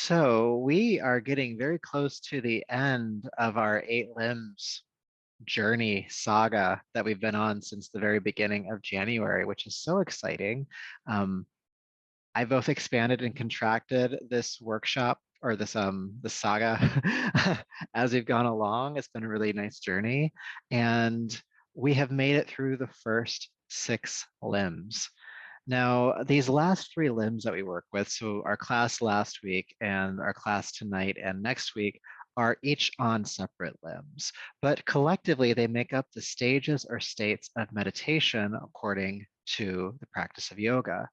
So we are getting very close to the end of our 8 limbs journey saga that we've been on since the very beginning of January, which is so exciting. Um, I both expanded and contracted this workshop or this saga as we've gone along. It's been a really nice journey, and we have made it through the first 6 limbs. Now, these last 3 limbs that we work with, so our class last week and our class tonight and next week, are each on separate limbs, but collectively they make up the stages or states of meditation according to the practice of yoga.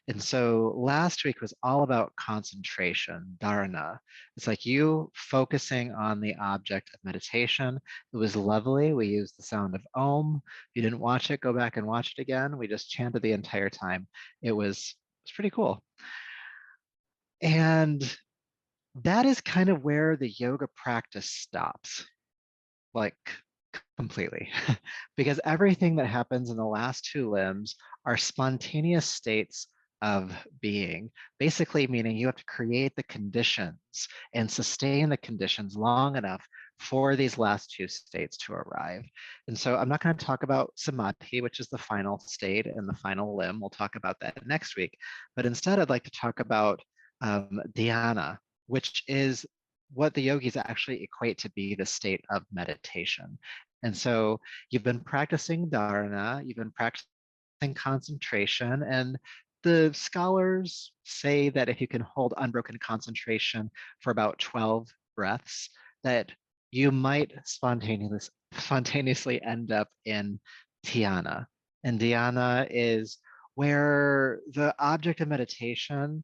And so last week was all about concentration, dharana. It's like you focusing on the object of meditation. It was lovely. We used the sound of Om. If you didn't watch it, go back and watch it again. We just chanted the entire time. It was pretty cool. And that is kind of where the yoga practice stops, like completely. Because everything that happens in the last 2 limbs are spontaneous states of being, basically meaning you have to create the conditions and sustain the conditions long enough for these last 2 states to arrive. And so I'm not going to talk about samadhi, which is the final state and the final limb. We'll talk about that next week. But instead, I'd like to talk about dhyana, which is what the yogis actually equate to be the state of meditation. And so you've been practicing dharana, you've been practicing concentration, and the scholars say that if you can hold unbroken concentration for about 12 breaths, that you might spontaneously end up in dhyana. And dhyana is where the object of meditation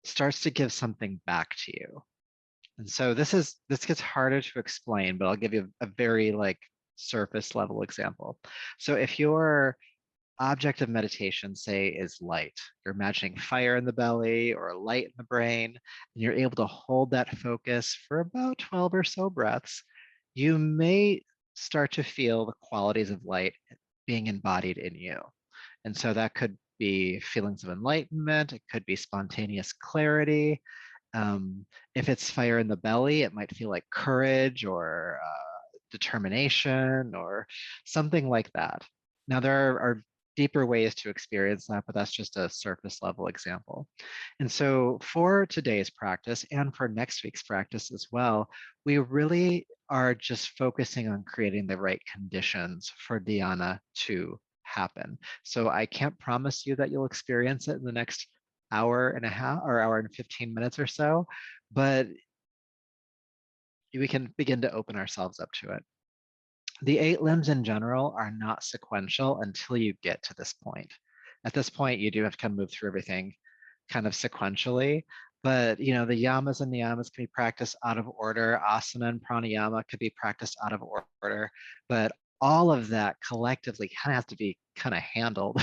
starts to give something back to you. And so this gets harder to explain, but I'll give you a very surface level example. So if your object of meditation, say, is light, you're imagining fire in the belly or light in the brain, and you're able to hold that focus for about 12 or so breaths, you may start to feel the qualities of light being embodied in you. And so that could be feelings of enlightenment, it could be spontaneous clarity. If it's fire in the belly, it might feel like courage or determination or something like that. Now, there are deeper ways to experience that, but that's just a surface level example. And so for today's practice and for next week's practice as well, we really are just focusing on creating the right conditions for dhyana to happen. So I can't promise you that you'll experience it in the next hour and a half or hour and 15 minutes or so, but we can begin to open ourselves up to it. The 8 limbs in general are not sequential until you get to this point. At this point, you do have to kind of move through everything kind of sequentially, but the yamas and niyamas can be practiced out of order. Asana and pranayama could be practiced out of order, but all of that collectively kind of has to be kind of handled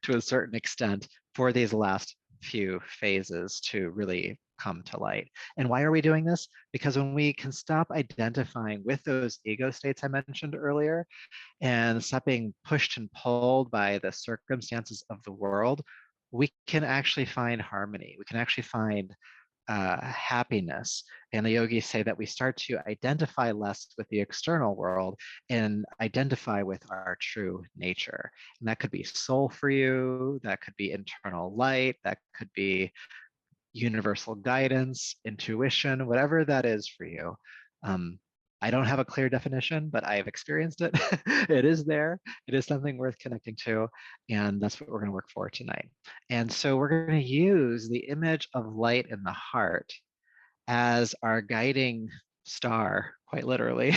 to a certain extent for these last few phases to really come to light. And why are we doing this? Because when we can stop identifying with those ego states I mentioned earlier and stop being pushed and pulled by the circumstances of the world, we can actually find harmony. We can actually find happiness. And the yogis say that we start to identify less with the external world and identify with our true nature. And that could be soul for you, that could be internal light, that could be universal guidance, intuition, whatever that is for you. I don't have a clear definition, but I've experienced it. It is there. It is something worth connecting to. And that's what we're going to work for tonight. And so we're going to use the image of light in the heart as our guiding star, quite literally,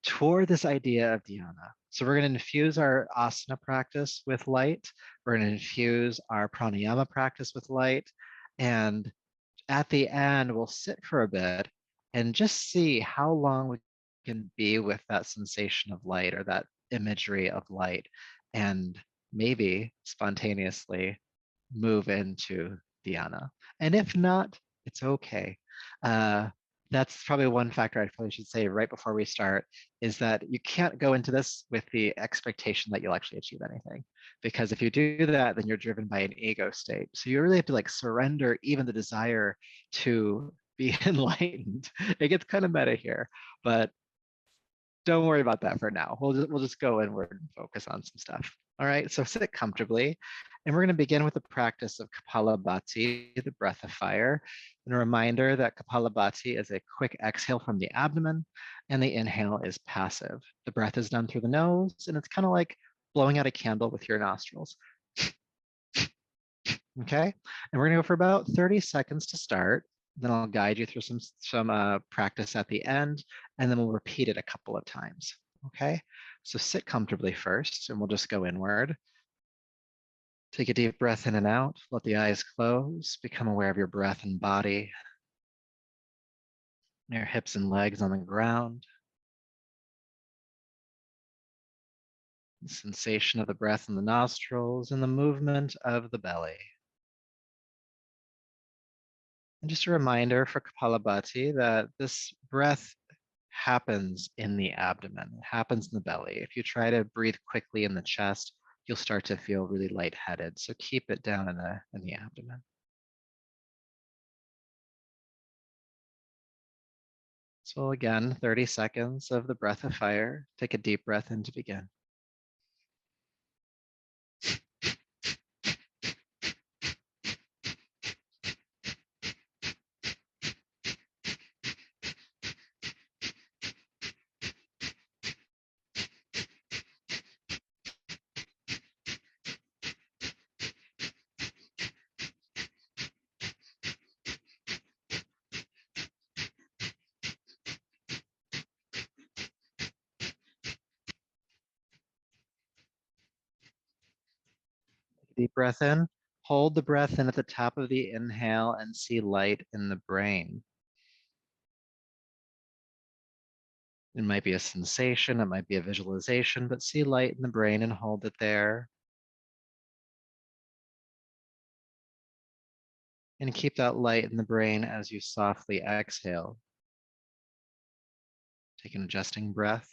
toward this idea of dhyana. So we're going to infuse our asana practice with light. We're going to infuse our pranayama practice with light. And at the end, we'll sit for a bit and just see how long we can be with that sensation of light or that imagery of light, and maybe spontaneously move into dhyana. And if not, it's okay. That's probably one factor I probably should say right before we start is that you can't go into this with the expectation that you'll actually achieve anything. Because if you do that, then you're driven by an ego state. So you really have to like surrender even the desire to be enlightened. It gets kind of meta here, but don't worry about that for now. We'll just go inward and focus on some stuff. All right, so sit comfortably. And we're going to begin with the practice of Kapalabhati, the breath of fire. And a reminder that Kapalabhati is a quick exhale from the abdomen, and the inhale is passive. The breath is done through the nose, and it's kind of like blowing out a candle with your nostrils. Okay, and we're going to go for about 30 seconds to start. Then I'll guide you through some practice at the end, and then we'll repeat it a couple of times. Okay, so sit comfortably first, and we'll just go inward. Take a deep breath in and out. Let the eyes close. Become aware of your breath and body, your hips and legs on the ground. The sensation of the breath in the nostrils and the movement of the belly. And just a reminder for Kapalabhati that this breath happens in the abdomen, it happens in the belly. If you try to breathe quickly in the chest, you'll start to feel really lightheaded. So keep it down in the abdomen. So again, 30 seconds of the breath of fire. Take a deep breath in to begin. Deep breath in. Hold the breath in at the top of the inhale and see light in the brain. It might be a sensation, it might be a visualization, but see light in the brain and hold it there. And keep that light in the brain as you softly exhale. Take an adjusting breath.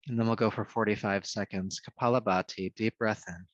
And then we'll go for 45 seconds. Kapalabhati, deep breath in.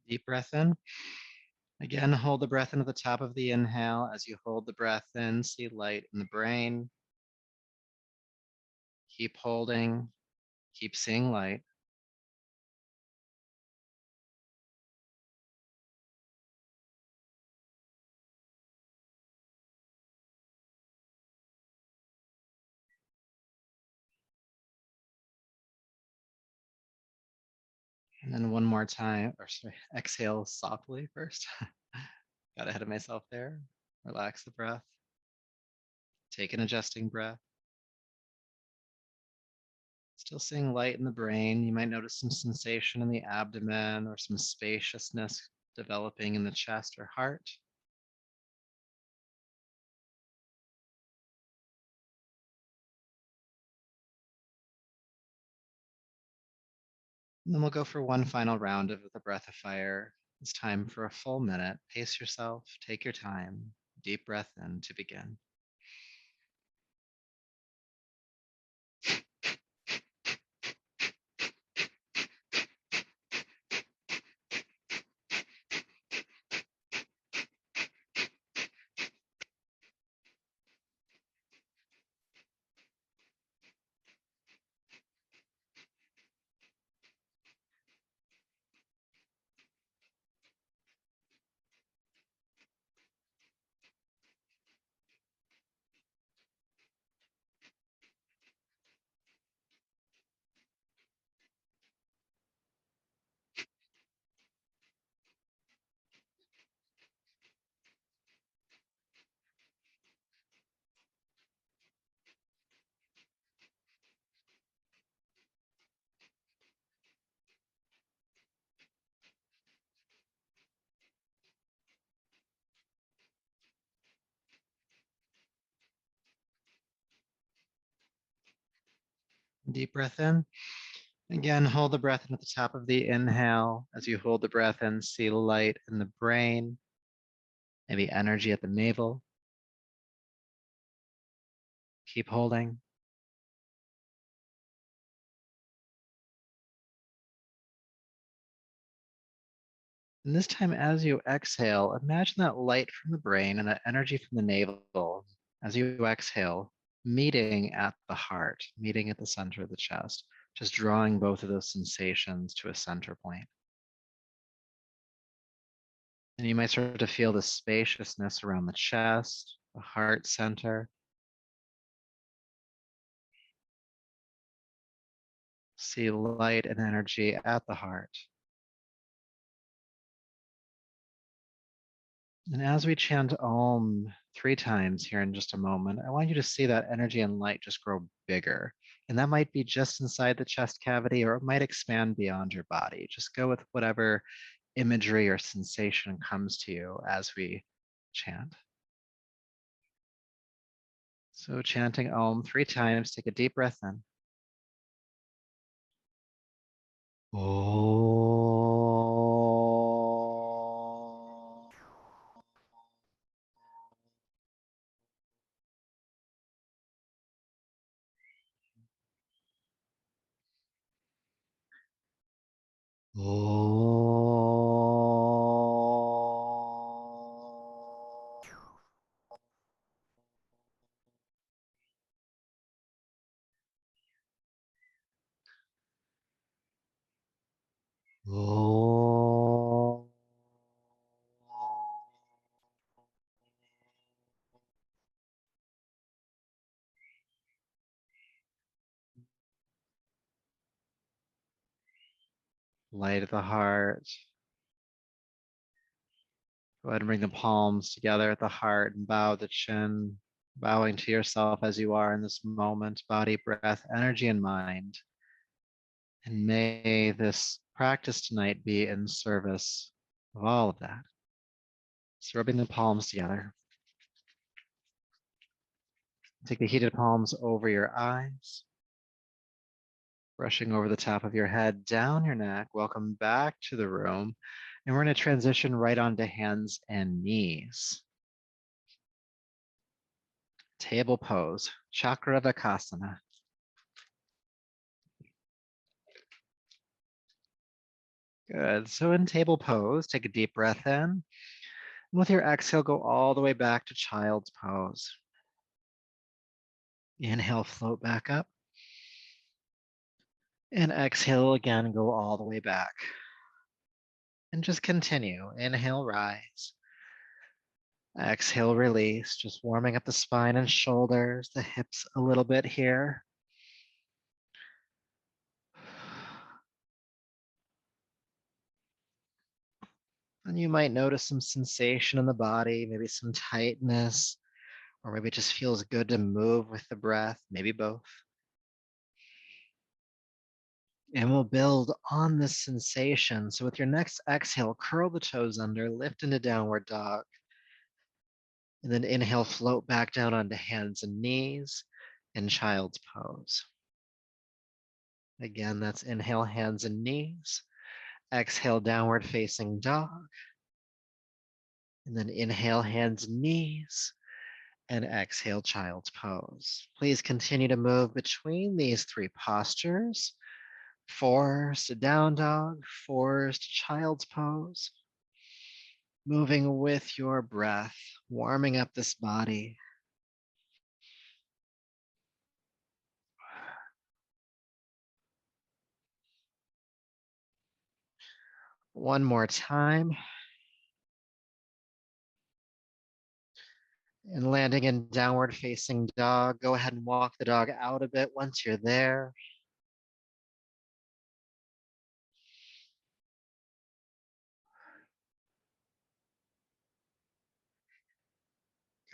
Deep breath in. Again, hold the breath into the top of the inhale. As you hold the breath in, see light in the brain. Keep holding, keep seeing light. And then one more time, or sorry, exhale softly first. Got ahead of myself there. Relax the breath. Take an adjusting breath. Still seeing light in the brain. You might notice some sensation in the abdomen or some spaciousness developing in the chest or heart. And then we'll go for one final round of the breath of fire. It's time for a full minute. Pace yourself, take your time. Deep breath in to begin. Deep breath in. Again, hold the breath in at the top of the inhale. As you hold the breath in, see light in the brain, maybe energy at the navel. Keep holding. And this time, as you exhale, imagine that light from the brain and that energy from the navel, as you exhale, meeting at the heart, meeting at the center of the chest, just drawing both of those sensations to a center point. And you might start to feel the spaciousness around the chest, the heart center. See light and energy at the heart. And as we chant Om 3 times here in just a moment, I want you to see that energy and light just grow bigger. And that might be just inside the chest cavity, or it might expand beyond your body. Just go with whatever imagery or sensation comes to you as we chant. So chanting Om 3 times, take a deep breath in. Om. Om. Light of the heart. Go ahead and bring the palms together at the heart and bow the chin, bowing to yourself as you are in this moment, body, breath, energy, and mind. And may this practice tonight be in service of all of that. So rubbing the palms together. Take the heated palms over your eyes, brushing over the top of your head, down your neck. Welcome back to the room. And we're going to transition right onto hands and knees. Table pose, Chakravakasana. Good. So in table pose, take a deep breath in. And with your exhale, go all the way back to child's pose. Inhale, float back up. And exhale again, go all the way back. And just continue. Inhale, rise. Exhale, release. Just warming up the spine and shoulders, the hips a little bit here. And you might notice some sensation in the body, maybe some tightness, or maybe it just feels good to move with the breath, maybe both. And we'll build on this sensation. So with your next exhale, curl the toes under, lift into downward dog. And then inhale, float back down onto hands and knees in child's pose. Again, that's inhale, hands and knees. Exhale, downward facing dog. And then inhale, hands and knees. And exhale, child's pose. Please continue to move between these 3 postures. Forced down dog, forced child's pose. Moving with your breath, warming up this body. One more time. And landing in downward facing dog, go ahead and walk the dog out a bit once you're there.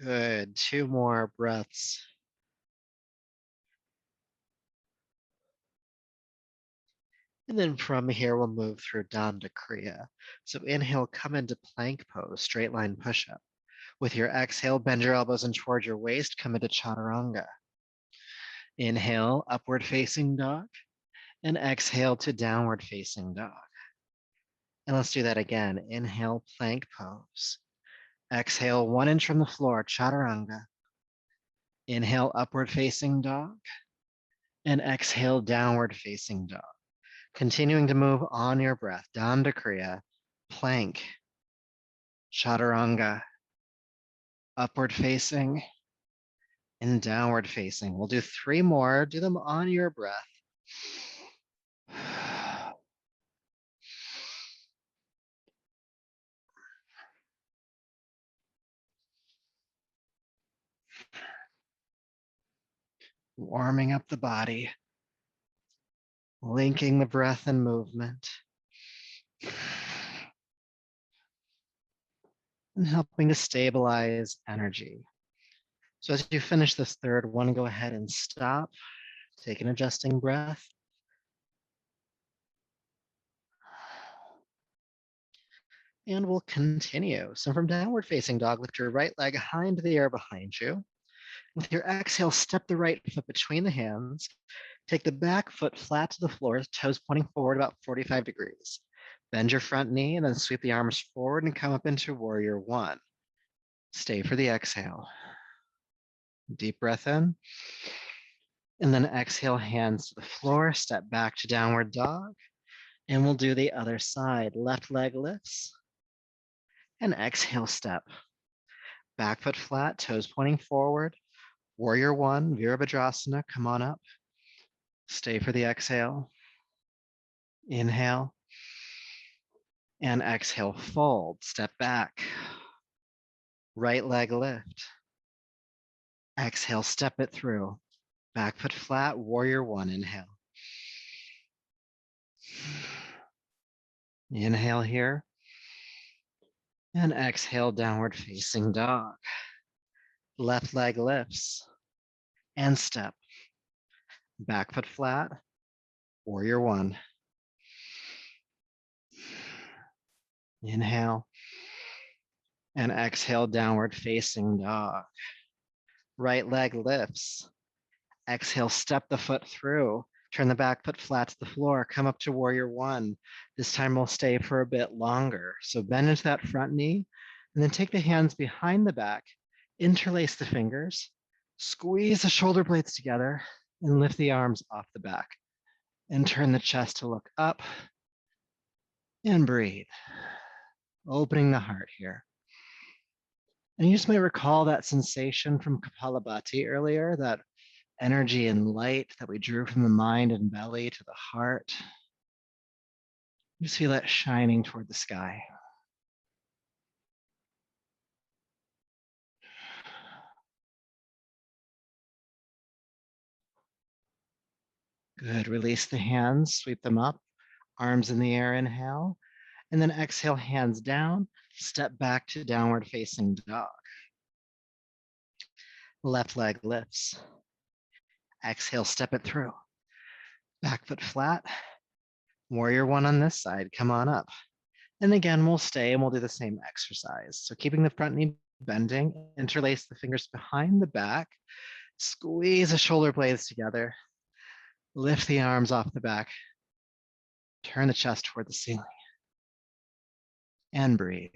Good, 2 more breaths. And then from here, we'll move through Danda Kriya. So inhale, come into plank pose, straight line push-up. With your exhale, bend your elbows in toward your waist, come into Chaturanga. Inhale, upward facing dog, and exhale to downward facing dog. And let's do that again. Inhale, plank pose. Exhale, 1 inch from the floor, chaturanga. Inhale, upward facing dog, and exhale, downward facing dog. Continuing to move on your breath, Danda Kriya, plank, chaturanga, upward facing, and downward facing. We'll do 3 more. Do them on your breath. Warming up the body, linking the breath and movement, and helping to stabilize energy. So as you finish this third one, go ahead and stop. Take an adjusting breath. And we'll continue. So from downward facing dog, lift your right leg high into the air behind you. With your exhale, step the right foot between the hands. Take the back foot flat to the floor, toes pointing forward about 45 degrees. Bend your front knee and then sweep the arms forward and come up into warrior one. Stay for the exhale. Deep breath in. And then exhale, hands to the floor, step back to downward dog. And we'll do the other side. Left leg lifts. And exhale, step. Back foot flat, toes pointing forward. Warrior one, Virabhadrasana, come on up. Stay for the exhale. Inhale. And exhale, fold, step back. Right leg lift. Exhale, step it through. Back foot flat, warrior one, inhale. Inhale here. And exhale, downward facing dog. Left leg lifts. And step. Back foot flat, warrior one. Inhale. And exhale, downward facing dog. Right leg lifts. Exhale, step the foot through. Turn the back foot flat to the floor. Come up to warrior one. This time we'll stay for a bit longer. So bend into that front knee and then take the hands behind the back, interlace the fingers, squeeze the shoulder blades together and lift the arms off the back and turn the chest to look up and breathe. Opening the heart here. And you just may recall that sensation from Kapalabhati earlier, that energy and light that we drew from the mind and belly to the heart. Just feel that shining toward the sky. Good, release the hands, sweep them up, arms in the air, inhale, and then exhale, hands down, step back to downward facing dog. Left leg lifts. Exhale, step it through. Back foot flat. Warrior one on this side, come on up. And again, we'll stay and we'll do the same exercise. So keeping the front knee bending, interlace the fingers behind the back, squeeze the shoulder blades together, lift the arms off the back, turn the chest toward the ceiling, and breathe.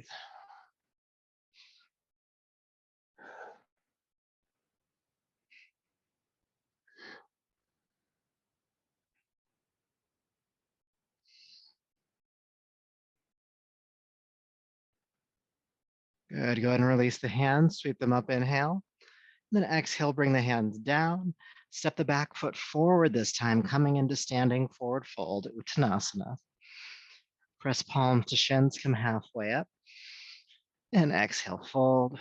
Good, go ahead and release the hands, sweep them up, inhale. Then exhale, bring the hands down. Step the back foot forward this time, coming into standing forward fold, Uttanasana. Press palms to shins, come halfway up. And exhale, fold.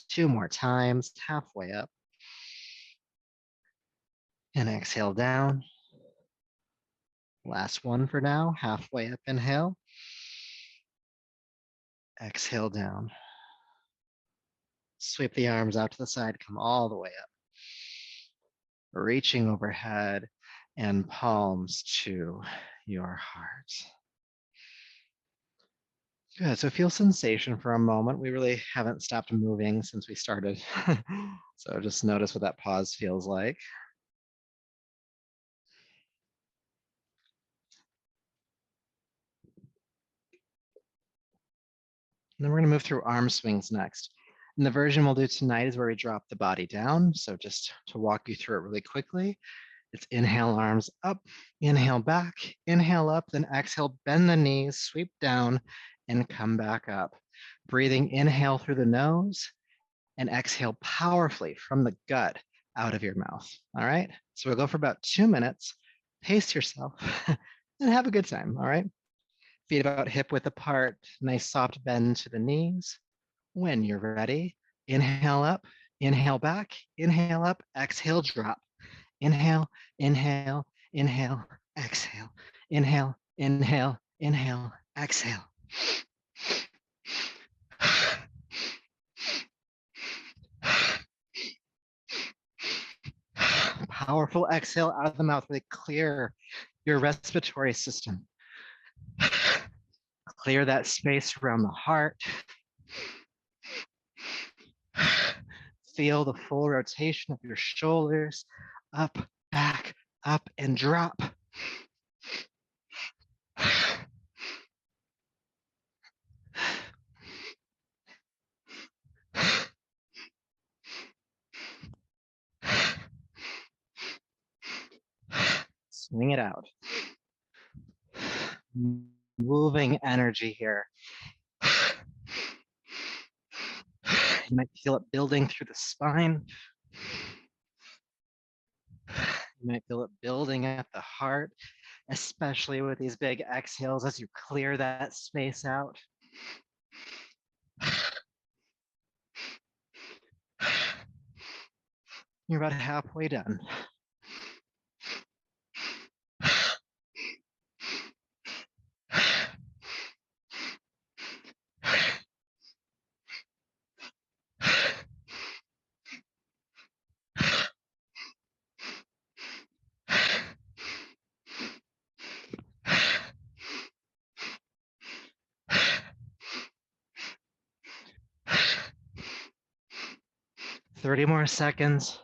2 more times, halfway up. And exhale down. Last one for now, halfway up, inhale. Exhale down. Sweep the arms out to the side, come all the way up. Reaching overhead and palms to your heart. Good, so feel sensation for a moment. We really haven't stopped moving since we started. So just notice what that pause feels like. And then we're going to move through arm swings next. And the version we'll do tonight is where we drop the body down. So just to walk you through it really quickly, it's inhale, arms up, inhale back, inhale up, then exhale, bend the knees, sweep down, and come back up. Breathing, inhale through the nose and exhale powerfully from the gut out of your mouth. All right. So we'll go for about 2 minutes. Pace yourself and have a good time. All right. Feet about hip width apart, nice soft bend to the knees. When you're ready, inhale up, inhale back, inhale up, exhale, drop. Inhale, inhale, inhale, exhale. Inhale, inhale, inhale, exhale. Powerful exhale out of the mouth, really clear your respiratory system. Clear that space around the heart. Feel the full rotation of your shoulders, up, back, up, and drop. Swing it out. Moving energy here. You might feel it building through the spine. You might feel it building at the heart, especially with these big exhales as you clear that space out. You're about halfway done. Thirty more seconds.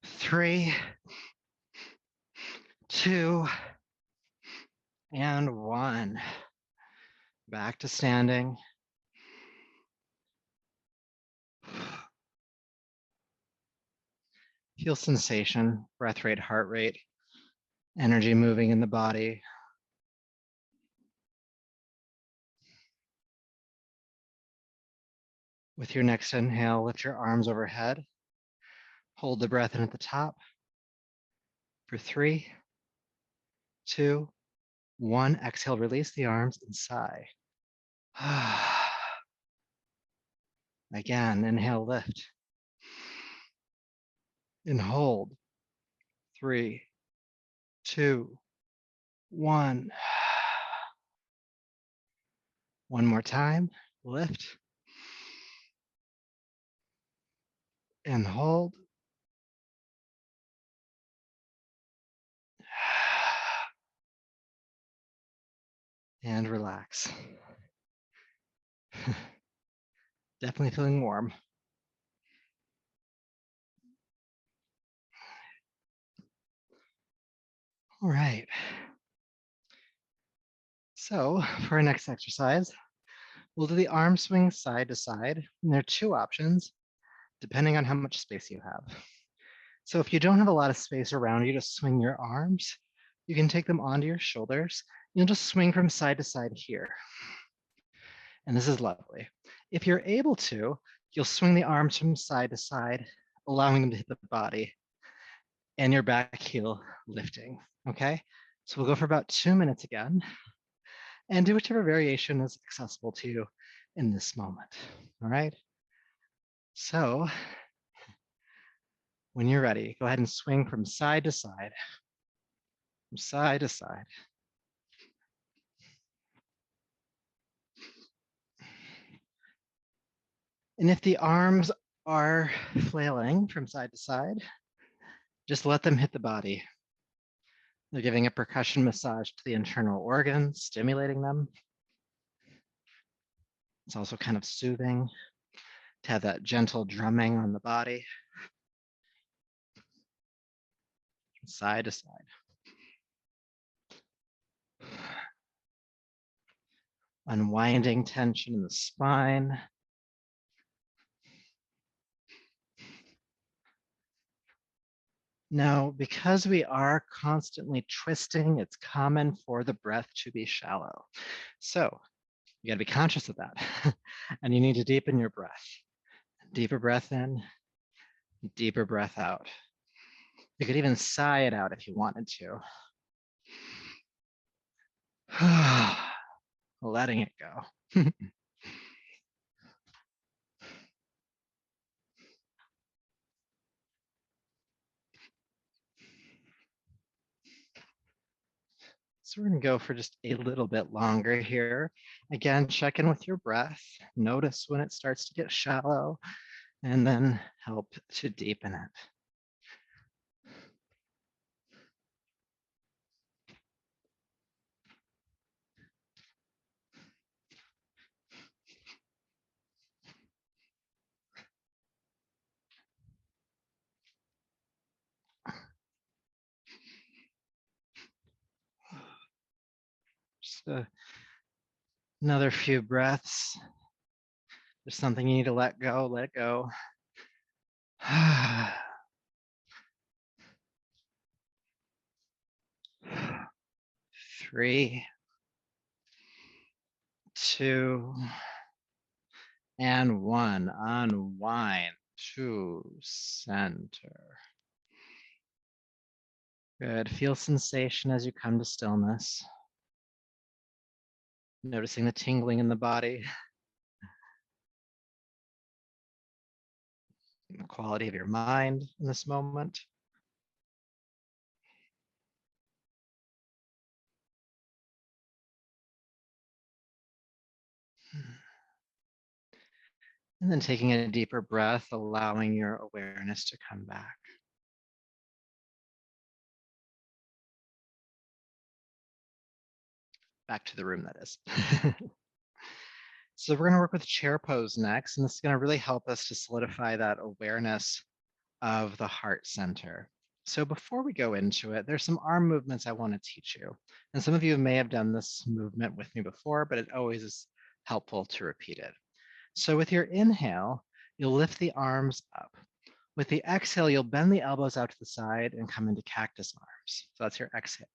Three, two, and one. Back to standing. Feel sensation, breath rate, heart rate, energy moving in the body. With your next inhale, lift your arms overhead. Hold the breath in at the top for 3, 2, 1. Exhale, release the arms and sigh. Again, inhale, lift. And hold. 3, 2, 1. One more time. Lift. And hold. And relax. Definitely feeling warm. All right. So for our next exercise, we'll do the arm swing side to side. And there are 2 options, depending on how much space you have. So if you don't have a lot of space around you to swing your arms, you can take them onto your shoulders. You'll just swing from side to side here. And this is lovely. If you're able to, you'll swing the arms from side to side, allowing them to hit the body and your back heel lifting, okay? So we'll go for about 2 minutes again and do whichever variation is accessible to you in this moment, all right? So when you're ready, go ahead and swing from side to side, from side to side. And if the arms are flailing from side to side, Just let them hit the body. They're giving a percussion massage to the internal organs, stimulating them. It's also kind of soothing to have that gentle drumming on the body, side to side. Unwinding tension in the spine. Now, because we are constantly twisting, it's common for the breath to be shallow. So you got to be conscious of that. And you need to deepen your breath. Deeper breath in, deeper breath out. You could even sigh it out if you wanted to. Letting it go. So we're going to go for just a little bit longer here. Again, check in with your breath. Notice when it starts to get shallow, and then help to deepen it. Just another few breaths. There's something you need to let go, let it go. 3, 2, and 1. Unwind to center. Good. Feel sensation as you come to stillness. Noticing the tingling in the body. The quality of your mind in this moment. And then taking a deeper breath, allowing your awareness to come back. Back to the room, that is. So we're going to work with chair pose next, and this is going to really help us to solidify that awareness of the heart center. So before we go into it, there's some arm movements I want to teach you. And some of you may have done this movement with me before, but it always is helpful to repeat it. So with your inhale, you'll lift the arms up. With the exhale, you'll bend the elbows out to the side and come into cactus arms. So that's your exhale.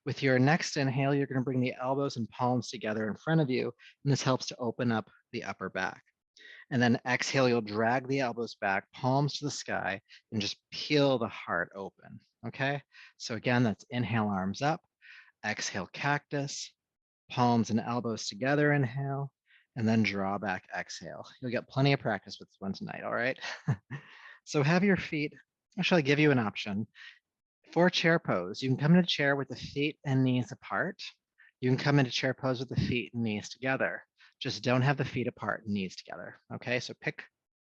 With your next inhale, you're going to bring the elbows and palms together in front of you, and this helps to open up the upper back. And then exhale, you'll drag the elbows back, palms to the sky, and just peel the heart open, okay? So again, that's inhale, arms up, exhale, cactus, palms and elbows together, inhale, and then draw back, exhale. You'll get plenty of practice with this one tonight, all right? So have your feet, actually I'll give you an option. For chair pose, you can come into chair with the feet and knees apart. You can come into chair pose with the feet and knees together. Just don't have the feet apart and knees together. Okay, so pick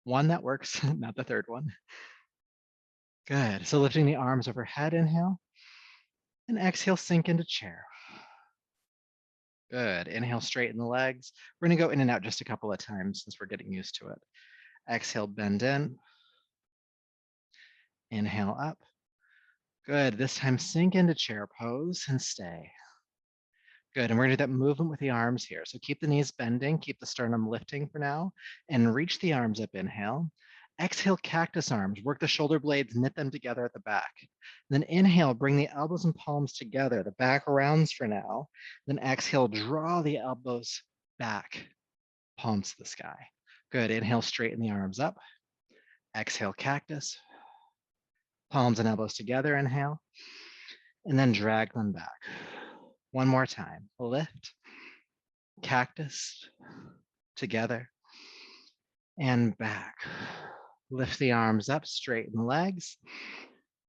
one that works, not the third one. Good. So lifting the arms overhead, inhale. And exhale, sink into chair. Good. Inhale, straighten the legs. We're going to go in and out just a couple of times since we're getting used to it. Exhale, bend in. Inhale up. Good. This time, sink into chair pose and stay. Good. And we're going to do that movement with the arms here. So keep the knees bending, keep the sternum lifting for now, and reach the arms up. Inhale. Exhale, cactus arms. Work the shoulder blades, knit them together at the back. Then inhale, bring the elbows and palms together. The back rounds for now. Then exhale, draw the elbows back, palms to the sky. Good. Inhale, straighten the arms up. Exhale, cactus. Palms and elbows together, inhale. And then drag them back. One more time. Lift, cactus, together, and back. Lift the arms up, straighten the legs,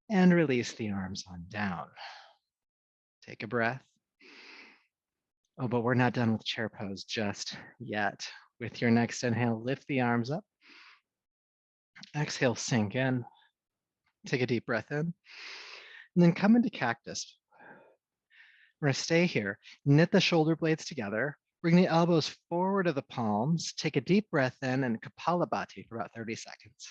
and release the arms on down. Take a breath. Oh, but we're not done with chair pose just yet. With your next inhale, lift the arms up. Exhale, sink in. Take a deep breath in, and then come into cactus. We're going to stay here. Knit the shoulder blades together. Bring the elbows forward of the palms. Take a deep breath in and Kapalabhati for about 30 seconds.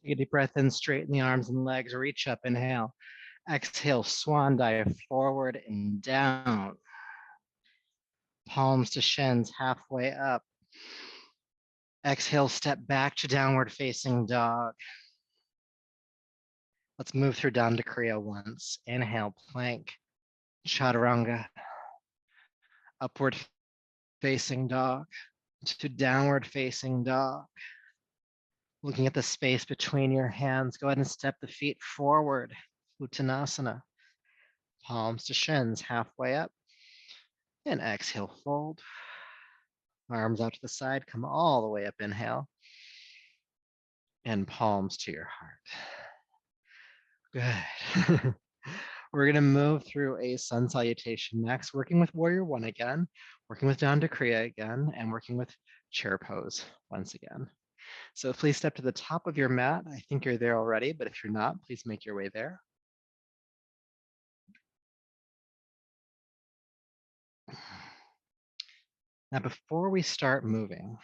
Take a deep breath in, straighten the arms and legs, reach up, inhale. Exhale, swan dive forward and down. Palms to shins, halfway up. Exhale, step back to downward facing dog. Let's move through Dhyana Kriya once. Inhale, plank, chaturanga, upward facing dog to downward facing dog. Looking at the space between your hands, go ahead and step the feet forward, Uttanasana. Palms to shins, halfway up. And exhale, fold. Arms out to the side, come all the way up, inhale. And palms to your heart. Good. We're gonna move through a sun salutation next, working with warrior one again, working with Dhyana Kriya again, and working with chair pose once again. So please step to the top of your mat. I think you're there already, but if you're not, please make your way there. Now, before we start moving,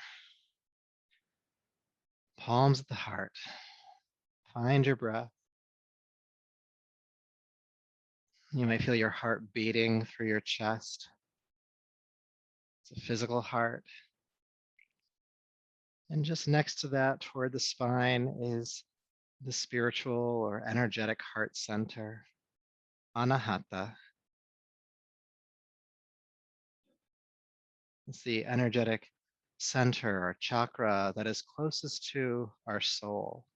palms at the heart, find your breath. You might feel your heart beating through your chest. It's a physical heart. And just next to that, toward the spine, is the spiritual or energetic heart center, Anahata. It's the energetic center or chakra that is closest to our soul.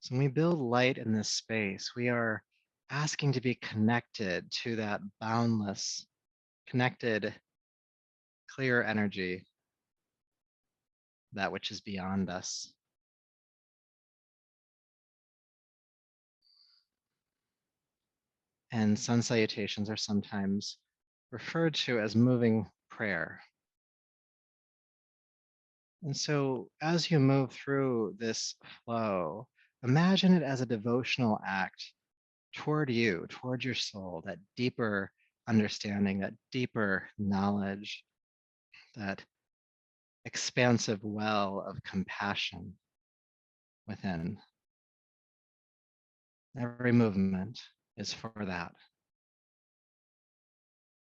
So when we build light in this space, we are asking to be connected to that boundless, connected, clear energy, that which is beyond us. And sun salutations are sometimes referred to as moving prayer. And so as you move through this flow, imagine it as a devotional act toward you, toward your soul, that deeper understanding, that deeper knowledge, that expansive well of compassion within. Every movement is for that.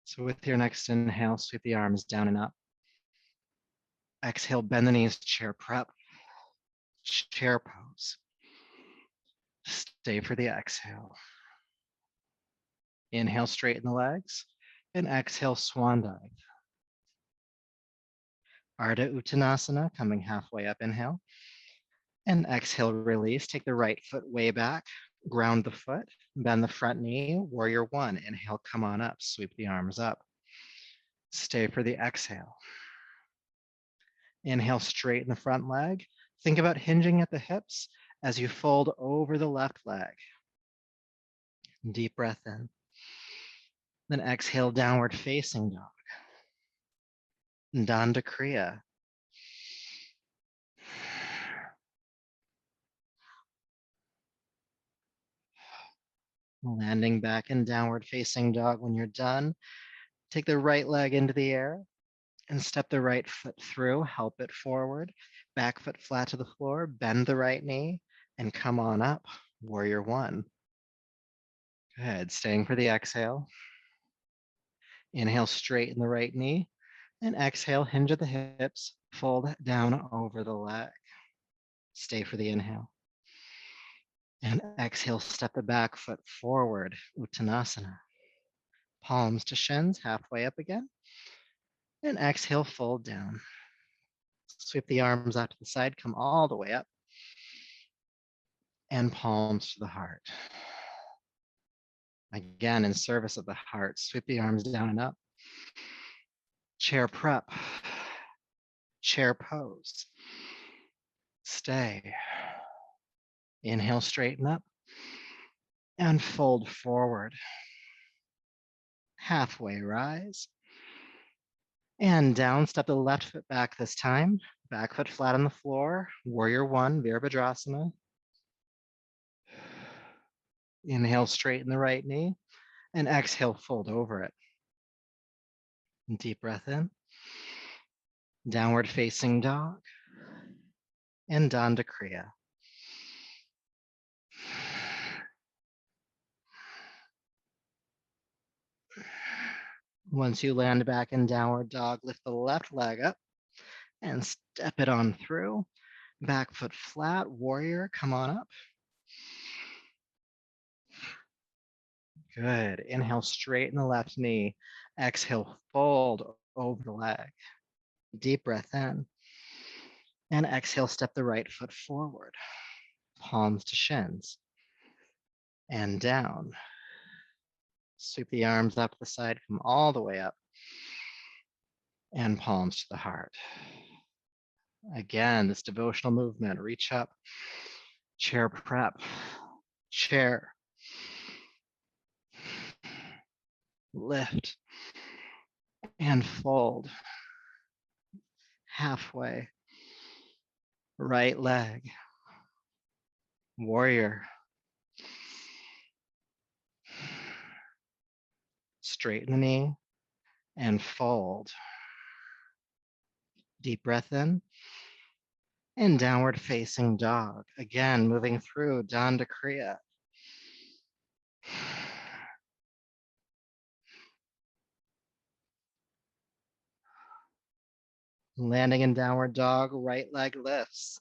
So with your next inhale, sweep the arms down and up. Exhale, bend the knees, chair prep, chair pose. Stay for the exhale. Inhale, straighten the legs, and exhale, swan dive. Ardha Uttanasana, coming halfway up, inhale. And exhale, release. Take the right foot way back, ground the foot, bend the front knee, warrior one. Inhale, come on up, sweep the arms up. Stay for the exhale. Inhale, straighten the front leg. Think about hinging at the hips as you fold over the left leg. Deep breath in. Then exhale, downward facing dog. Dhyana Kriya. Landing back in downward facing dog. When you're done, take the right leg into the air and step the right foot through, help it forward, back foot flat to the floor, bend the right knee, and come on up, warrior one. Good, staying for the exhale. Inhale, straighten the right knee, and exhale, hinge at the hips, fold down over the leg. Stay for the inhale. And exhale, step the back foot forward, Uttanasana. Palms to shins, halfway up again. And exhale, fold down. Sweep the arms out to the side, come all the way up. and palms to the heart. Again, in service of the heart, sweep the arms down and up. Chair prep, chair pose. Stay. Inhale, straighten up and fold forward. Halfway rise. And down, step the left foot back this time. Back foot flat on the floor. Warrior one, Virabhadrasana. Inhale, straighten the right knee. And exhale, fold over it. Deep breath in. Downward facing dog. And Danda Kriya. Once you land back in downward dog, lift the left leg up and step it on through. Back foot flat, warrior, come on up. Good. Inhale, straighten the left knee. Exhale, fold over the leg. Deep breath in. And exhale, step the right foot forward. Palms to shins. And down. Sweep the arms up the side, come all the way up. And palms to the heart. Again, this devotional movement, reach up, chair prep, chair, lift, and fold. Halfway, right leg, warrior. Straighten the knee and fold. Deep breath in. And downward facing dog. Again, moving through Danda Kriya. Landing in downward dog, right leg lifts.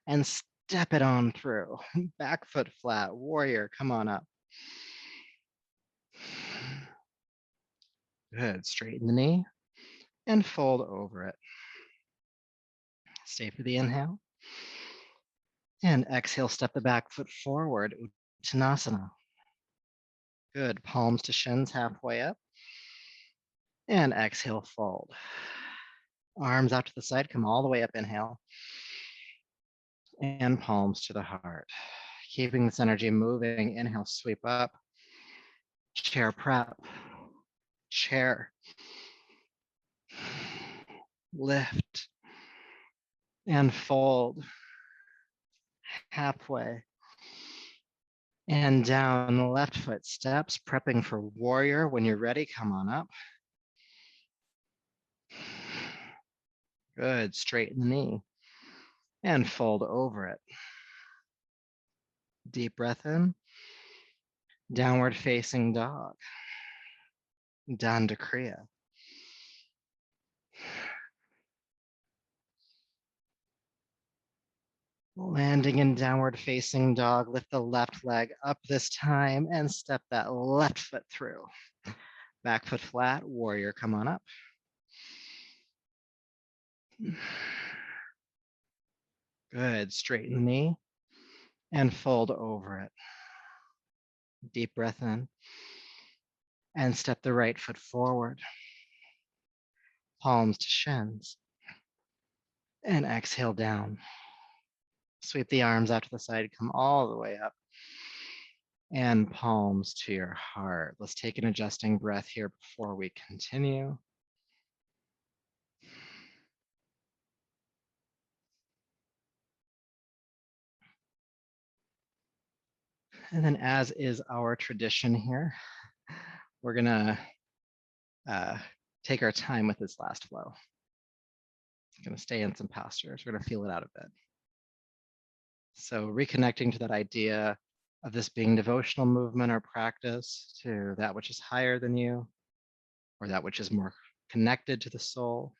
And step it on through. Back foot flat, warrior, come on up. Good, straighten the knee and fold over it. Stay for the inhale. And exhale, step the back foot forward, Uttanasana. Good, palms to shins halfway up. And exhale, fold. Arms out to the side, come all the way up, inhale. And palms to the heart. Keeping this energy moving, inhale, sweep up. Chair prep, chair. Lift and fold. Halfway. And down, the left foot steps, prepping for warrior. When you're ready, come on up. Good, straighten the knee and fold over it. Deep breath in. Downward facing dog. Danda Kriya. Landing in downward facing dog, lift the left leg up this time and step that left foot through. Back foot flat, warrior, come on up. Good, straighten the knee and fold over it. Deep breath in and step the right foot forward. Palms to shins and exhale down. Sweep the arms out to the side, come all the way up and palms to your heart. Let's take an adjusting breath here before we continue. And then, as is our tradition here, we're gonna take our time with this last flow. It's gonna stay in some postures. We're gonna feel it out a bit. So reconnecting to that idea of this being devotional movement or practice to that which is higher than you, or that which is more connected to the soul.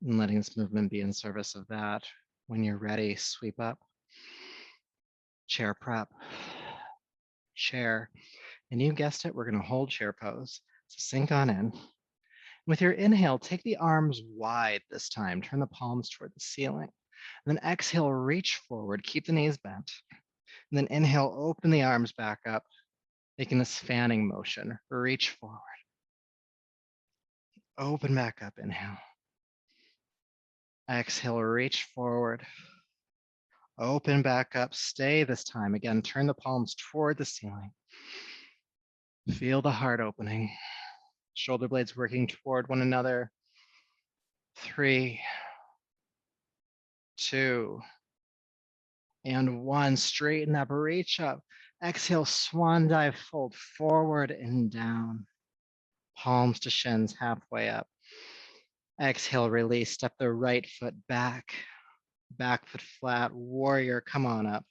And letting this movement be in service of that. When you're ready, sweep up, chair prep, chair. And you guessed it, we're gonna hold chair pose. So sink on in. With your inhale, take the arms wide this time. Turn the palms toward the ceiling. And then exhale, reach forward. Keep the knees bent. And then inhale, open the arms back up, making this fanning motion. Reach forward. Open back up, inhale. Exhale, reach forward. Open back up, stay this time. Again, turn the palms toward the ceiling. Feel the heart opening. Shoulder blades working toward one another. 3, 2, and 1. Straighten up, reach up. Exhale, swan dive, fold forward and down. Palms to shins, halfway up. Exhale, release, step the right foot back. Back foot flat, warrior, come on up.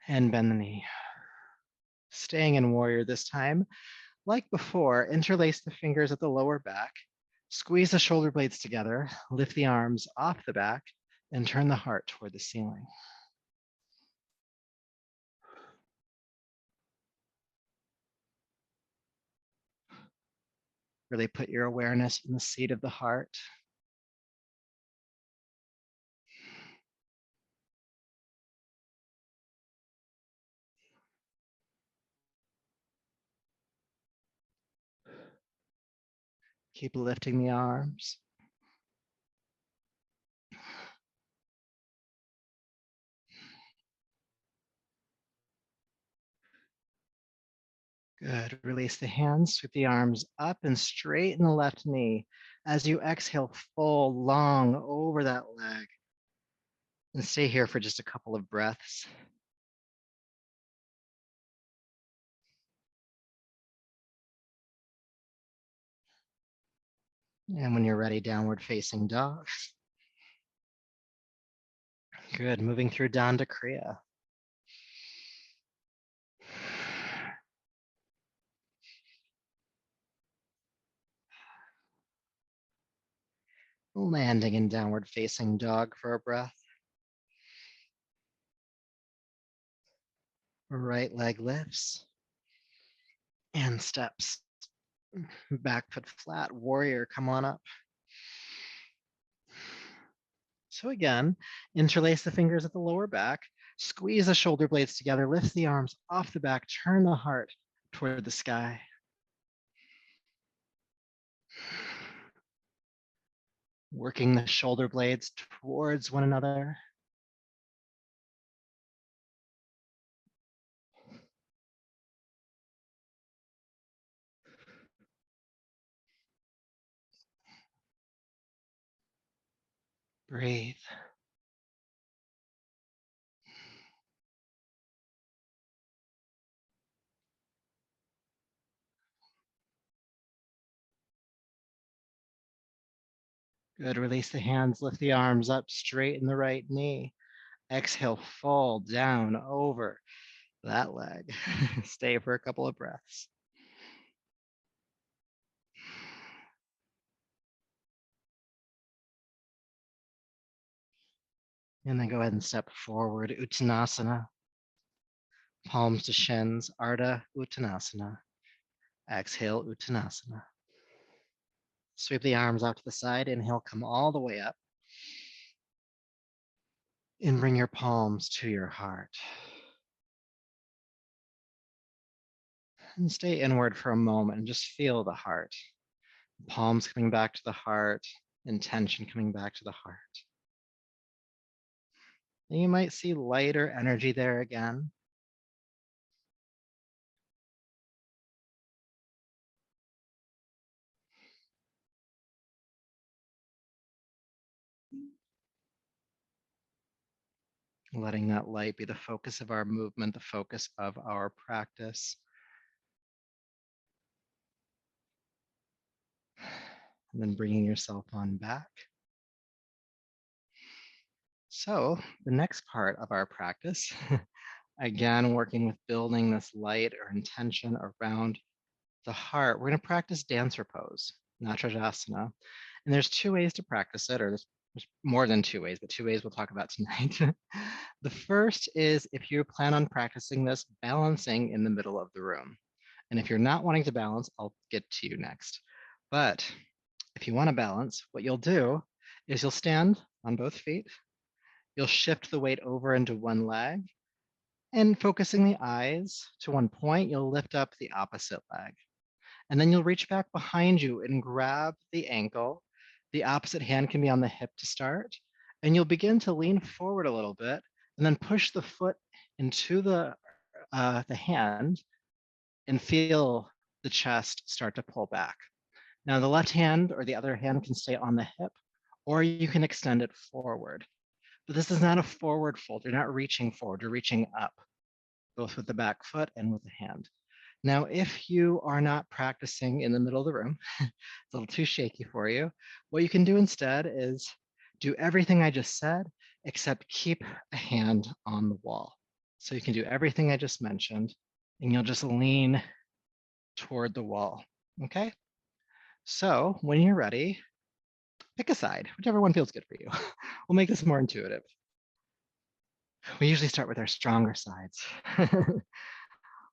And bend the knee. Staying in warrior this time. Like before, interlace the fingers at the lower back. Squeeze the shoulder blades together, lift the arms off the back, and turn the heart toward the ceiling. Really put your awareness in the seat of the heart. Keep lifting the arms. Good. Release the hands, sweep the arms up and straighten the left knee. As you exhale, fold long over that leg. And stay here for just a couple of breaths. And when you're ready, downward facing dog. Good. Moving through Danda Kriya. Landing in downward facing dog for a breath. Right leg lifts and steps. Back foot flat, warrior, come on up. So again, interlace the fingers at the lower back, squeeze the shoulder blades together, lift the arms off the back, turn the heart toward the sky. Working the shoulder blades towards one another. Breathe. Good, release the hands, lift the arms up, straighten the right knee. Exhale, fall down over that leg. Stay for a couple of breaths. And then go ahead and step forward, Uttanasana. Palms to shins, Ardha Uttanasana. Exhale, Uttanasana. Sweep the arms out to the side. Inhale, come all the way up. And bring your palms to your heart. And stay inward for a moment and just feel the heart. Palms coming back to the heart, intention coming back to the heart. And you might see lighter energy there again. Letting that light be the focus of our movement, the focus of our practice. And then bringing yourself on back. So the next part of our practice, again, working with building this light or intention around the heart, we're going to practice dancer pose, Natrajasana. And there's 2 ways to practice it, or there's more than 2 ways, but 2 ways we'll talk about tonight. The first is if you plan on practicing this, balancing in the middle of the room. And if you're not wanting to balance, I'll get to you next. But if you want to balance, what you'll do is you'll stand on both feet. You'll shift the weight over into one leg, and focusing the eyes to one point, you'll lift up the opposite leg. And then you'll reach back behind you and grab the ankle. The opposite hand can be on the hip to start. And you'll begin to lean forward a little bit and then push the foot into the hand and feel the chest start to pull back. Now, the left hand or the other hand can stay on the hip, or you can extend it forward. But this is not a forward fold. You're not reaching forward, you're reaching up, both with the back foot and with the hand. Now, if you are not practicing in the middle of the room, it's a little too shaky for you, what you can do instead is do everything I just said, except keep a hand on the wall. So you can do everything I just mentioned, and you'll just lean toward the wall, okay? So when you're ready, pick a side, whichever one feels good for you. We'll make this more intuitive. We usually start with our stronger sides,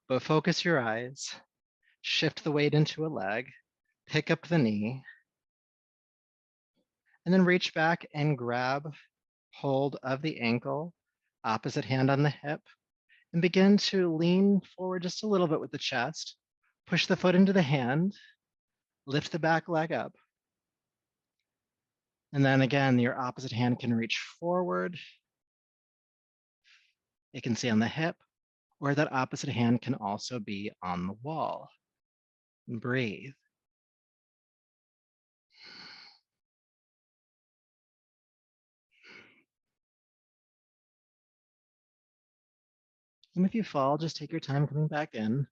but focus your eyes, shift the weight into a leg, pick up the knee, and then reach back and grab hold of the ankle, opposite hand on the hip, and begin to lean forward just a little bit with the chest. Push the foot into the hand, lift the back leg up. And then again, your opposite hand can reach forward. It can stay on the hip, or that opposite hand can also be on the wall. And breathe. And if you fall, just take your time coming back in.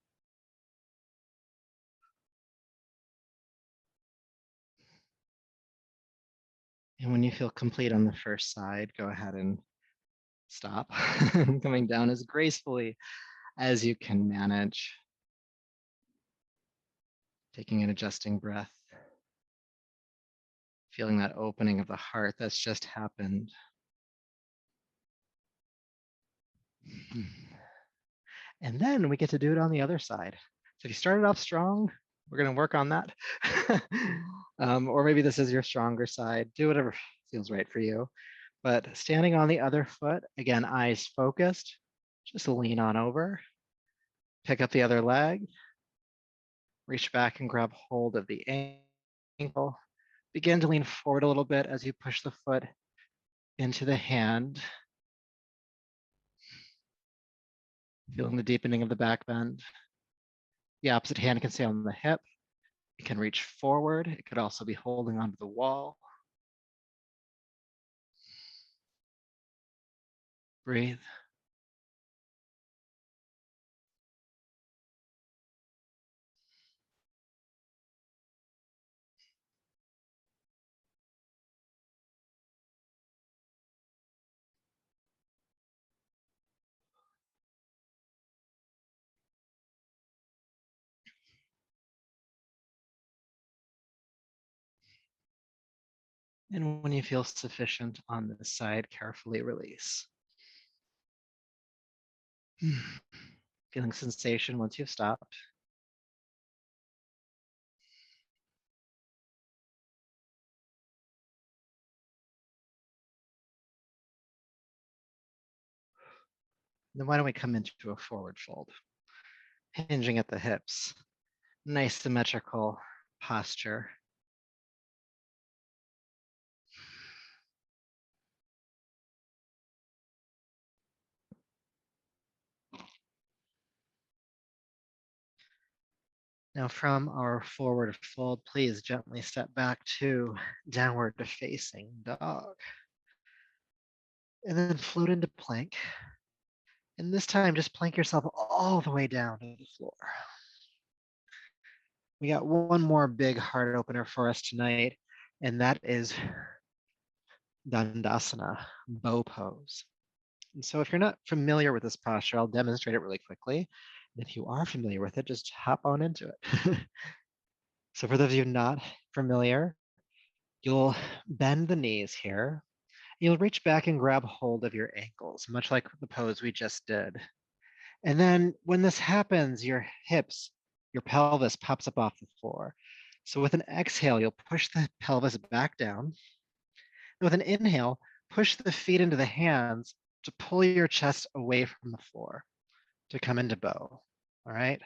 And when you feel complete on the first side, go ahead and stop, coming down as gracefully as you can manage. Taking an adjusting breath, feeling that opening of the heart that's just happened. And then we get to do it on the other side. So if you started off strong, we're going to work on that. Or maybe this is your stronger side. Do whatever feels right for you. But standing on the other foot, again, eyes focused, just lean on over. Pick up the other leg. Reach back and grab hold of the ankle. Begin to lean forward a little bit as you push the foot into the hand. Feeling the deepening of the back bend. The opposite hand can stay on the hip. It can reach forward. It could also be holding onto the wall. Breathe. And when you feel sufficient on this side, carefully release. Feeling sensation once you've stopped. Then why don't we come into a forward fold, hinging at the hips. Nice symmetrical posture. Now from our forward fold, please gently step back to downward facing dog. And then float into plank. And this time, just plank yourself all the way down to the floor. We got one more big heart opener for us tonight, and that is Dandasana, bow pose. And so if you're not familiar with this posture, I'll demonstrate it really quickly. And if you are familiar with it, just hop on into it. So for those of you not familiar, you'll bend the knees here. You'll reach back and grab hold of your ankles, much like the pose we just did. And then when this happens, your hips, your pelvis pops up off the floor. So with an exhale, you'll push the pelvis back down. And with an inhale, push the feet into the hands to pull your chest away from the floor to come into bow. All right.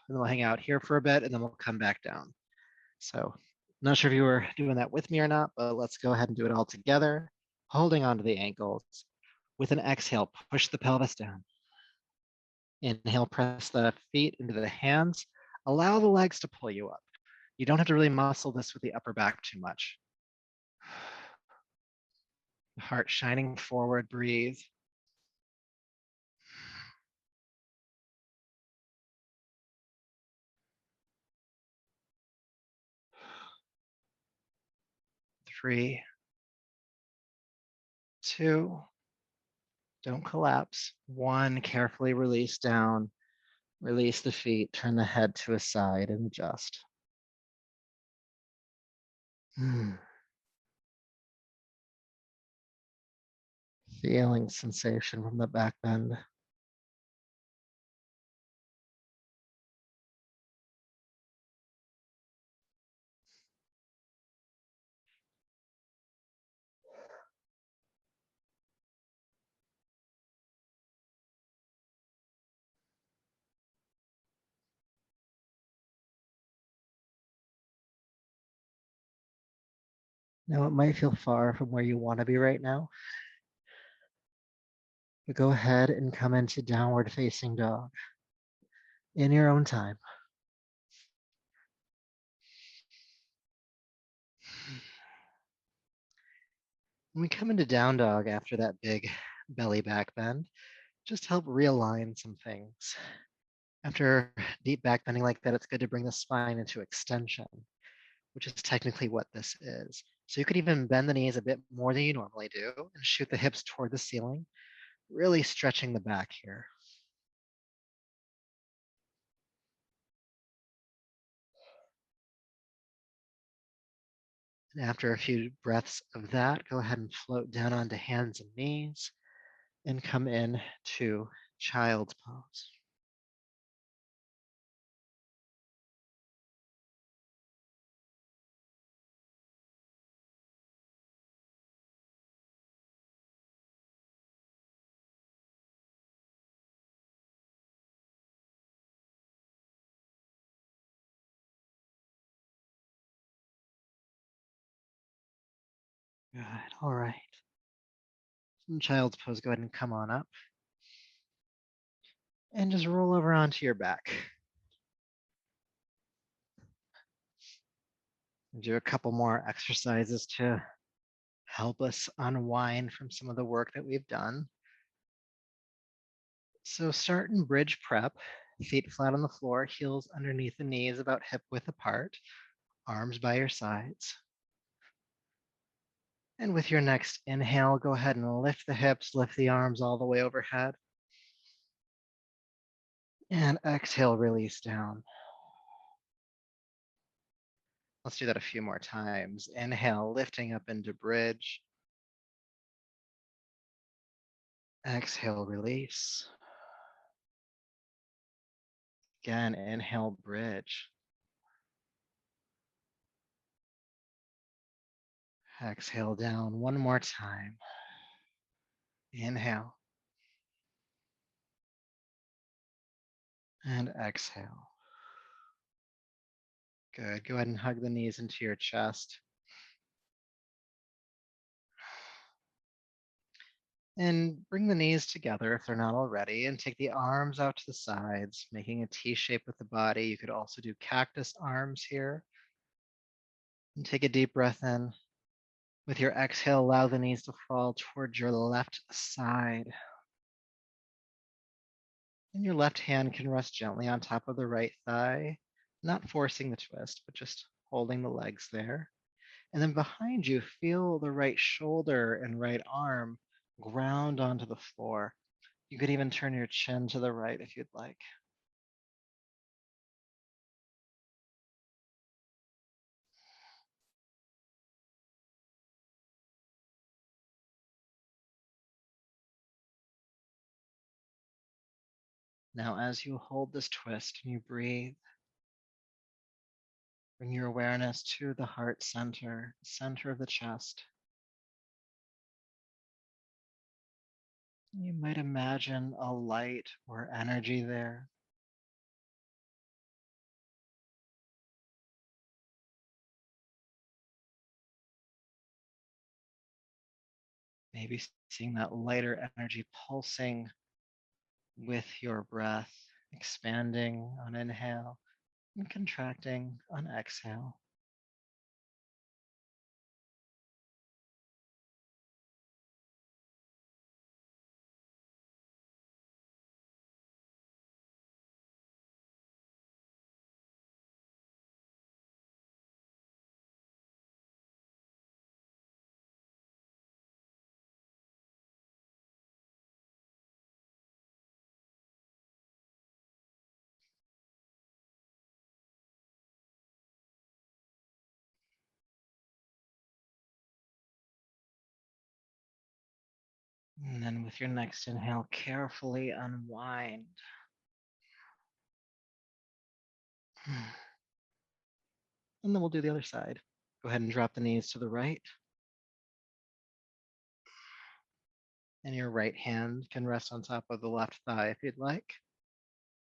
And we'll hang out here for a bit and then we'll come back down. So not sure if you were doing that with me or not, but let's go ahead and do it all together, holding onto the ankles. With an exhale, push the pelvis down. Inhale, press the feet into the hands. Allow the legs to pull you up. You don't have to really muscle this with the upper back too much. Heart shining forward, breathe. Three, two, don't collapse. One, carefully release down. Release the feet, turn the head to a side and adjust. Feeling sensation from the back bend. Now it might feel far from where you want to be right now, but go ahead and come into downward facing dog in your own time. When we come into down dog after that big belly back bend, just help realign some things. After deep back bending like that, it's good to bring the spine into extension, which is technically what this is. So you could even bend the knees a bit more than you normally do and shoot the hips toward the ceiling, really stretching the back here. And after a few breaths of that, go ahead and float down onto hands and knees and come in to child's pose. Good. All right. In child's pose, go ahead and come on up and just roll over onto your back. Do a couple more exercises to help us unwind from some of the work that we've done. So start in bridge prep, feet flat on the floor, heels underneath the knees about hip width apart, arms by your sides. And with your next inhale, go ahead and lift the hips, lift the arms all the way overhead. And exhale, release down. Let's do that a few more times. Inhale, lifting up into bridge. Exhale, release. Again, inhale, bridge. Exhale down one more time. Inhale. And exhale. Good. Go ahead and hug the knees into your chest. And bring the knees together if they're not already, and take the arms out to the sides, making a T shape with the body. You could also do cactus arms here. And take a deep breath in. With your exhale, allow the knees to fall towards your left side. And your left hand can rest gently on top of the right thigh, not forcing the twist, but just holding the legs there. And then behind you, feel the right shoulder and right arm ground onto the floor. You could even turn your chin to the right if you'd like. Now, as you hold this twist and you breathe, Bring your awareness to the heart center, center of the chest. You might imagine a light or energy there. Maybe seeing that lighter energy pulsing with your breath, expanding on inhale and contracting on exhale. And then with your next inhale, carefully unwind. And then we'll do the other side. Go ahead and drop the knees to the right. And your right hand can rest on top of the left thigh if you'd like.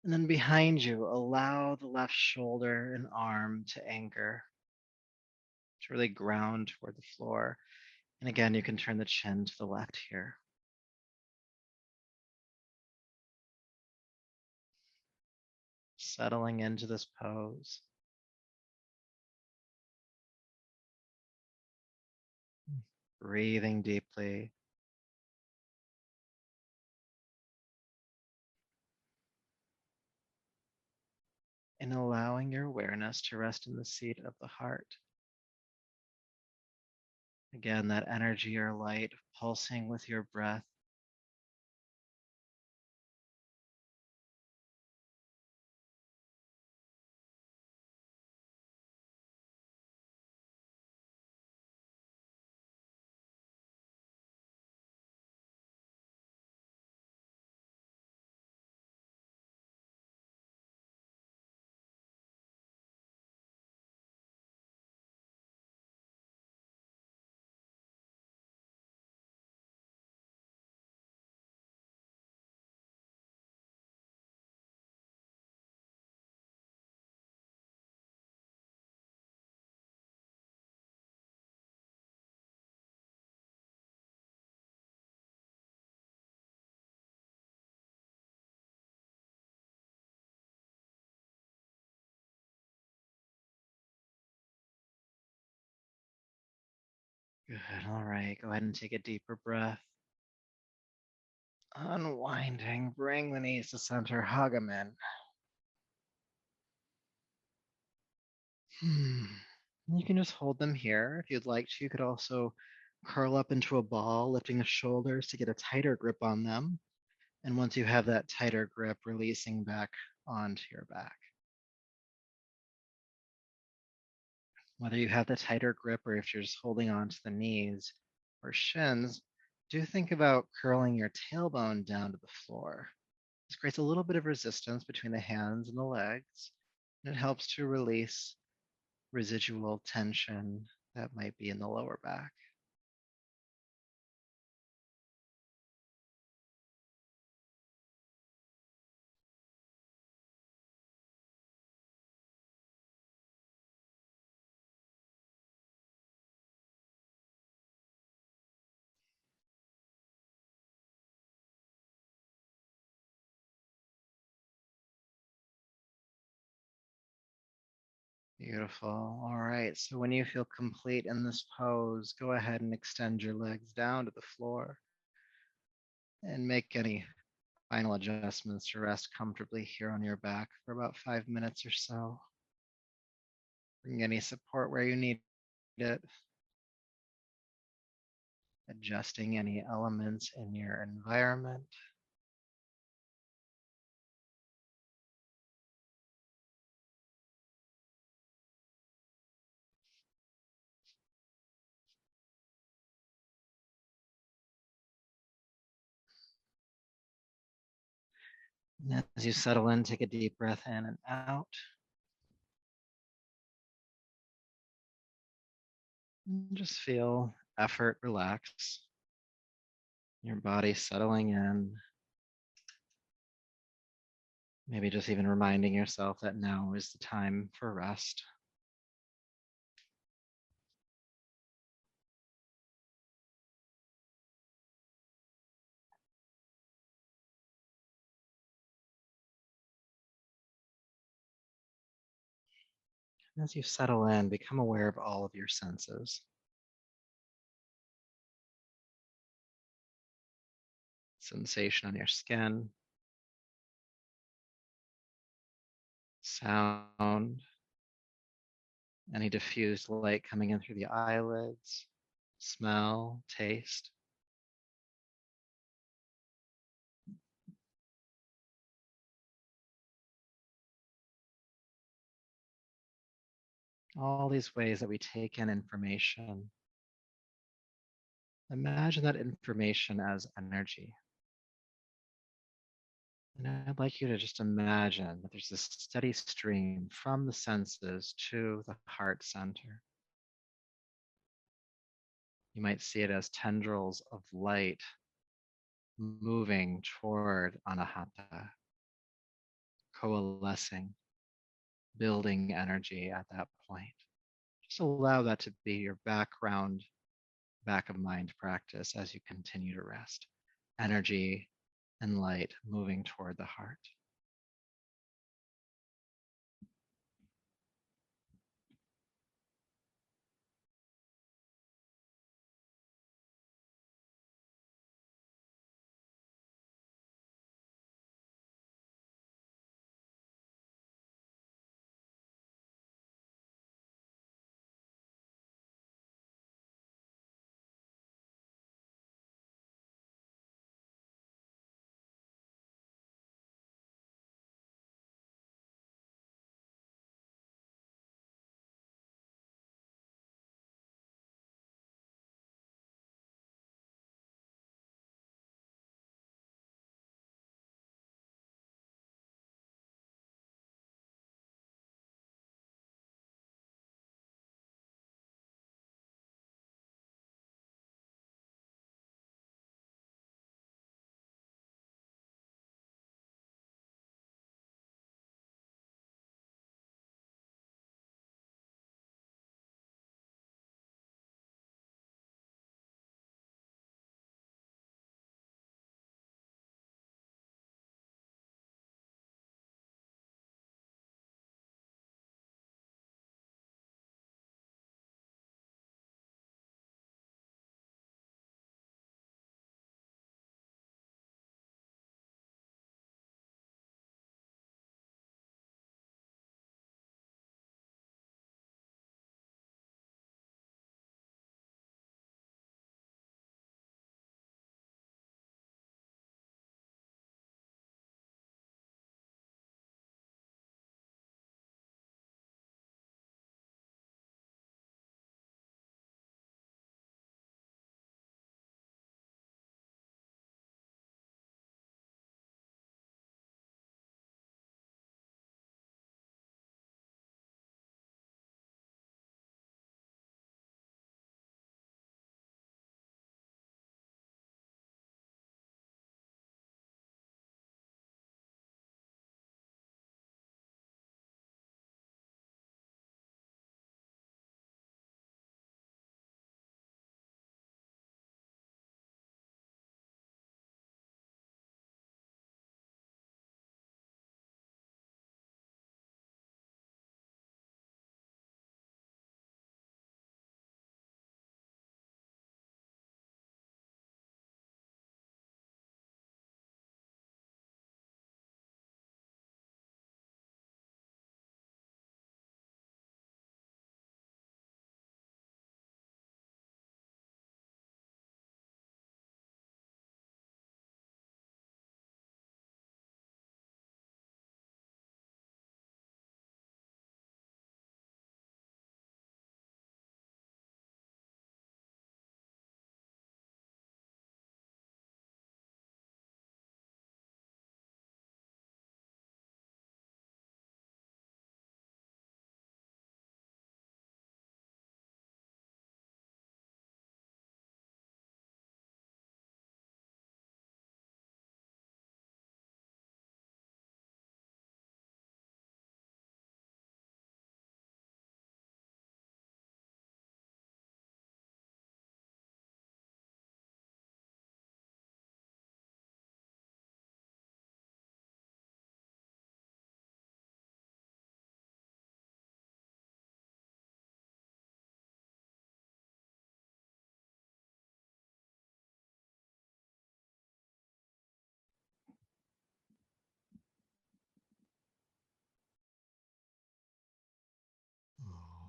And then behind you, allow the left shoulder and arm to anchor, to really ground toward the floor. And again, you can turn the chin to the left here. Settling into this pose. Breathing deeply. And allowing your awareness to rest in the seat of the heart. Again, that energy or light pulsing with your breath. Good. All right. Go ahead and take a deeper breath. Unwinding. Bring the knees to center. Hug them in. You can just hold them here. If you'd like to, you could also curl up into a ball, lifting the shoulders to get a tighter grip on them. And once you have that tighter grip, releasing back onto your back. Whether you have the tighter grip or if you're just holding on to the knees or shins, do think about curling your tailbone down to the floor. This creates a little bit of resistance between the hands and the legs, and it helps to release residual tension that might be in the lower back. Beautiful. All right. So when you feel complete in this pose, go ahead and extend your legs down to the floor and make any final adjustments to rest comfortably here on your back for about 5 minutes or so. Bring any support where you need it, adjusting any elements in your environment. And as you settle in, take a deep breath in and out. And just feel effort relax, your body settling in, maybe just even reminding yourself that now is the time for rest. And as you settle in, become aware of all of your senses. Sensation on your skin, sound, any diffused light coming in through the eyelids, smell, taste. All these ways that we take in information. Imagine that information as energy. And I'd like you to just imagine that there's this steady stream from the senses to the heart center. You might see it as tendrils of light moving toward Anahata, coalescing, building energy at that point. Just allow that to be your background, back of mind practice as you continue to rest. Energy and light moving toward the heart.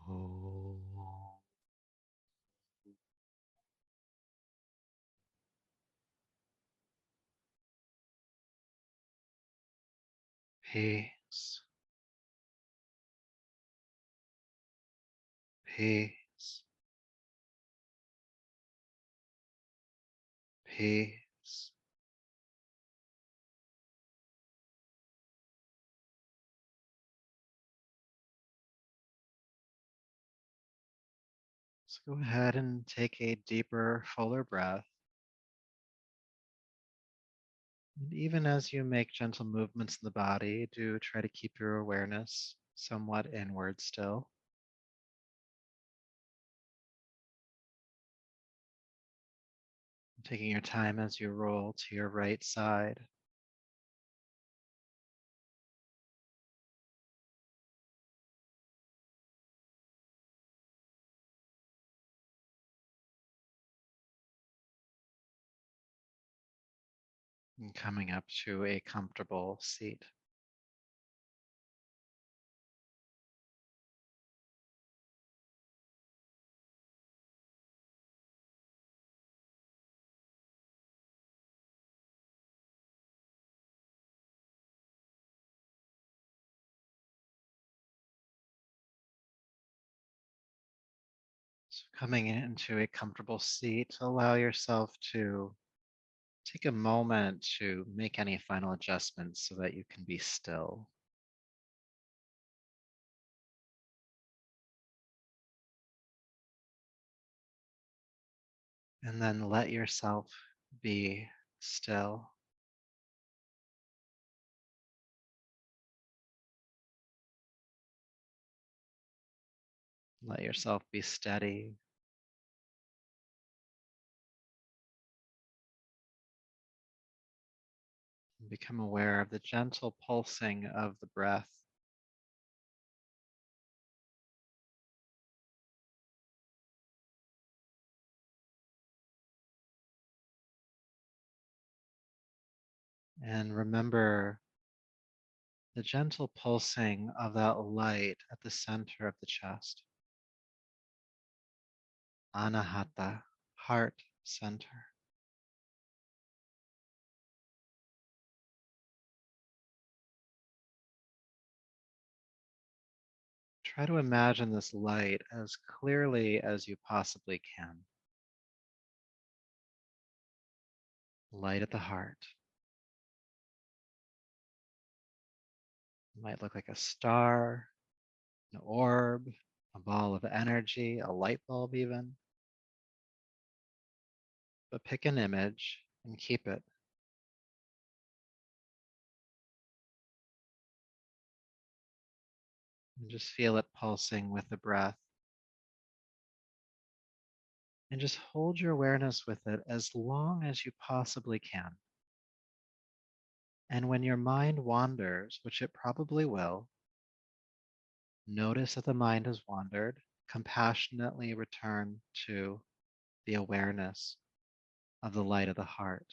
Oh, peace, peace, peace. So go ahead and take a deeper, fuller breath. And even as you make gentle movements in the body, do try to keep your awareness somewhat inward still. Taking your time as you roll to your right side. And coming up to a comfortable seat. So coming into a comfortable seat, allow yourself to take a moment to make any final adjustments so that you can be still. And then let yourself be still. Let yourself be steady. Become aware of the gentle pulsing of the breath. And remember the gentle pulsing of that light at the center of the chest. Anahata, heart center. Try to imagine this light as clearly as you possibly can. Light at the heart. It might look like a star, an orb, a ball of energy, a light bulb even. But pick an image and keep it. And just feel it pulsing with the breath. And just hold your awareness with it as long as you possibly can. And when your mind wanders, which it probably will, notice that the mind has wandered, compassionately return to the awareness of the light of the heart.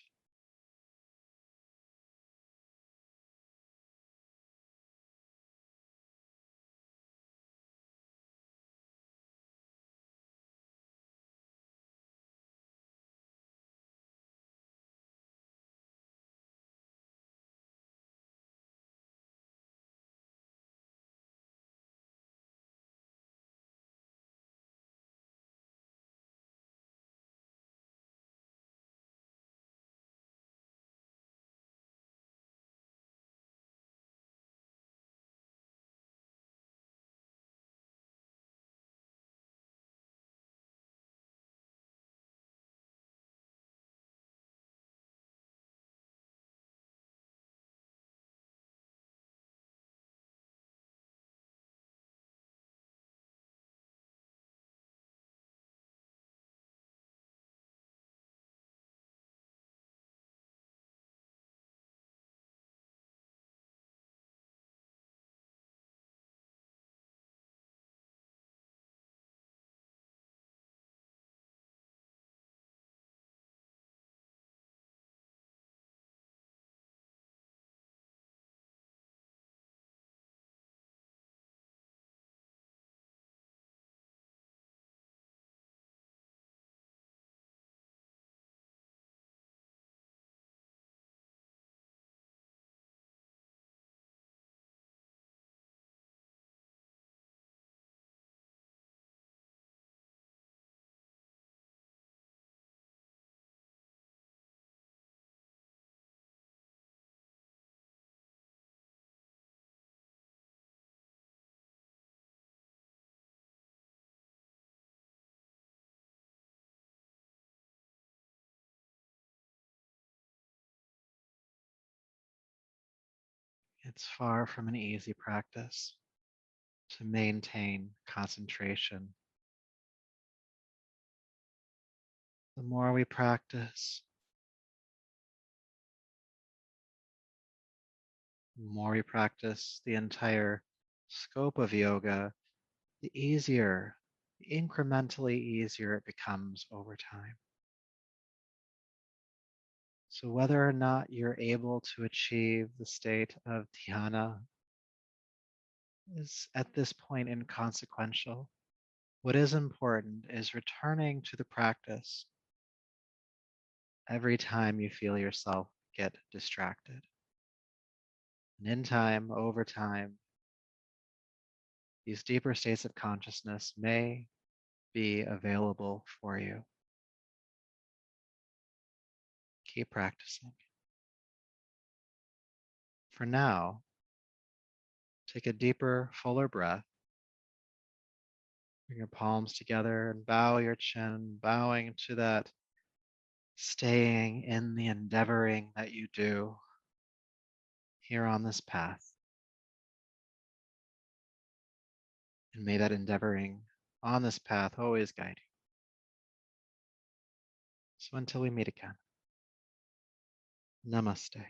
It's far from an easy practice to maintain concentration. The more we practice, the more we practice the entire scope of yoga, the easier, incrementally easier it becomes over time. So whether or not you're able to achieve the state of dhyana is at this point inconsequential. What is important is returning to the practice every time you feel yourself get distracted. And in time, over time, these deeper states of consciousness may be available for you. Keep practicing. For now, take a deeper, fuller breath. Bring your palms together and bow your chin, bowing to that staying in the endeavoring that you do here on this path. And may that endeavoring on this path always guide you. So until we meet again, namaste.